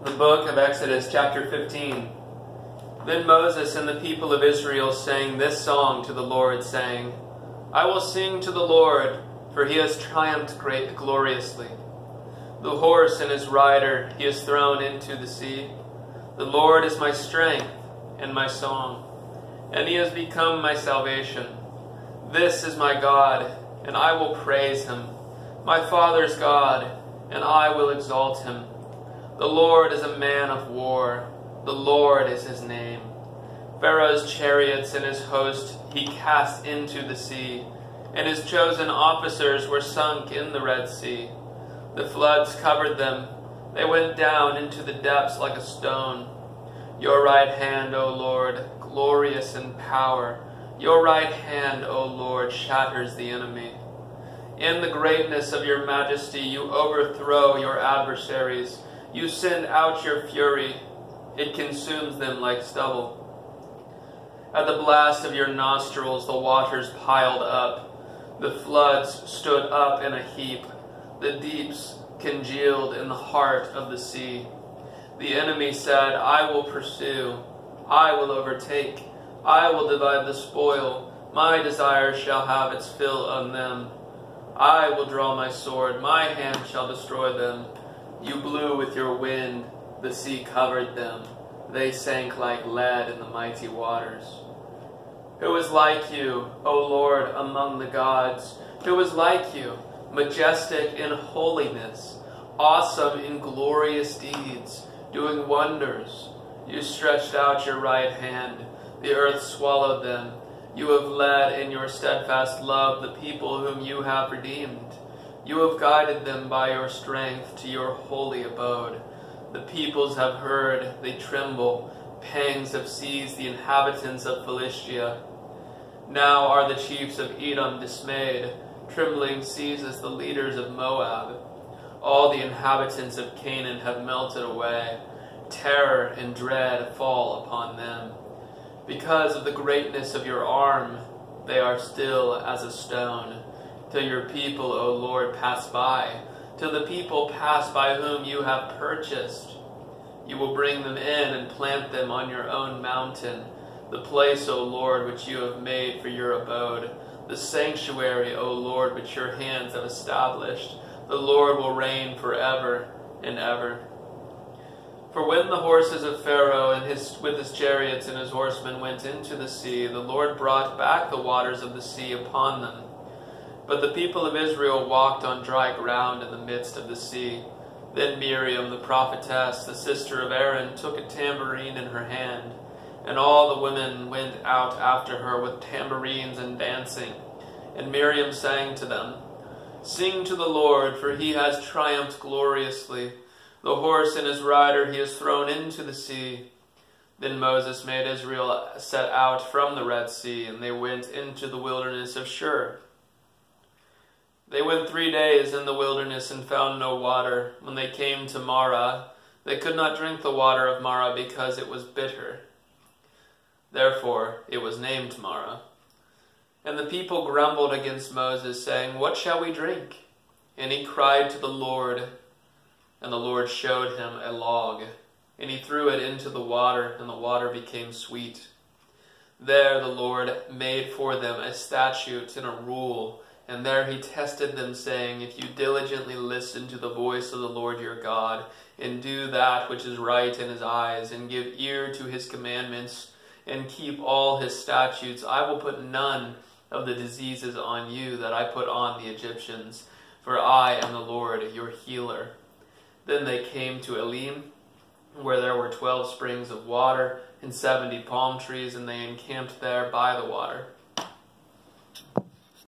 The book of Exodus, chapter 15. Then Moses and the people of Israel sang this song to the Lord, saying, I will sing to the Lord, for he has triumphed gloriously. The horse and his rider he has thrown into the sea. The Lord is my strength and my song, and he has become my salvation. This is my God, and I will praise him, my Father's God, and I will exalt him. The Lord is a man of war. The Lord is his name. Pharaoh's chariots and his host he cast into the sea, and his chosen officers were sunk in the Red Sea. The floods covered them. They went down into the depths like a stone. Your right hand, O Lord, glorious in power. Your right hand, O Lord, shatters the enemy. In the greatness of your majesty you overthrow your adversaries. You send out your fury. It consumes them like stubble. At the blast of your nostrils the waters piled up. The floods stood up in a heap. The deeps congealed in the heart of the sea. The enemy said, I will pursue. I will overtake. I will divide the spoil. My desire shall have its fill on them. I will draw my sword. My hand shall destroy them. You blew with your wind, the sea covered them. They sank like lead in the mighty waters. Who is like you, O Lord, among the gods? Who is like you, majestic in holiness, awesome in glorious deeds, doing wonders? You stretched out your right hand. The earth swallowed them. You have led in your steadfast love the people whom you have redeemed. You have guided them by your strength to your holy abode. The peoples have heard, they tremble. Pangs have seized the inhabitants of Philistia. Now are the chiefs of Edom dismayed. Trembling seizes the leaders of Moab. All the inhabitants of Canaan have melted away. Terror and dread fall upon them. Because of the greatness of your arm, they are still as a stone. Till your people, O Lord, pass by, till the people pass by whom you have purchased. You will bring them in and plant them on your own mountain, the place, O Lord, which you have made for your abode, the sanctuary, O Lord, which your hands have established. The Lord will reign forever and ever. For when the horses of Pharaoh and with his chariots and his horsemen went into the sea, the Lord brought back the waters of the sea upon them. But the people of Israel walked on dry ground in the midst of the sea. Then Miriam, the prophetess, the sister of Aaron, took a tambourine in her hand, and all the women went out after her with tambourines and dancing. And Miriam sang to them, Sing to the Lord, for he has triumphed gloriously. The horse and his rider he has thrown into the sea. Then Moses made Israel set out from the Red Sea, and they went into the wilderness of Shur. They went 3 days in the wilderness and found no water. When they came to Marah, they could not drink the water of Marah because it was bitter. Therefore it was named Marah. And the people grumbled against Moses, saying, What shall we drink? And he cried to the Lord, and the Lord showed him a log. And he threw it into the water, and the water became sweet. There the Lord made for them a statute and a rule. And there he tested them, saying, If you diligently listen to the voice of the Lord your God, and do that which is right in his eyes, and give ear to his commandments, and keep all his statutes, I will put none of the diseases on you that I put on the Egyptians, for I am the Lord your healer. Then they came to Elim, where there were 12 springs of water, and 70 palm trees, and they encamped there by the water.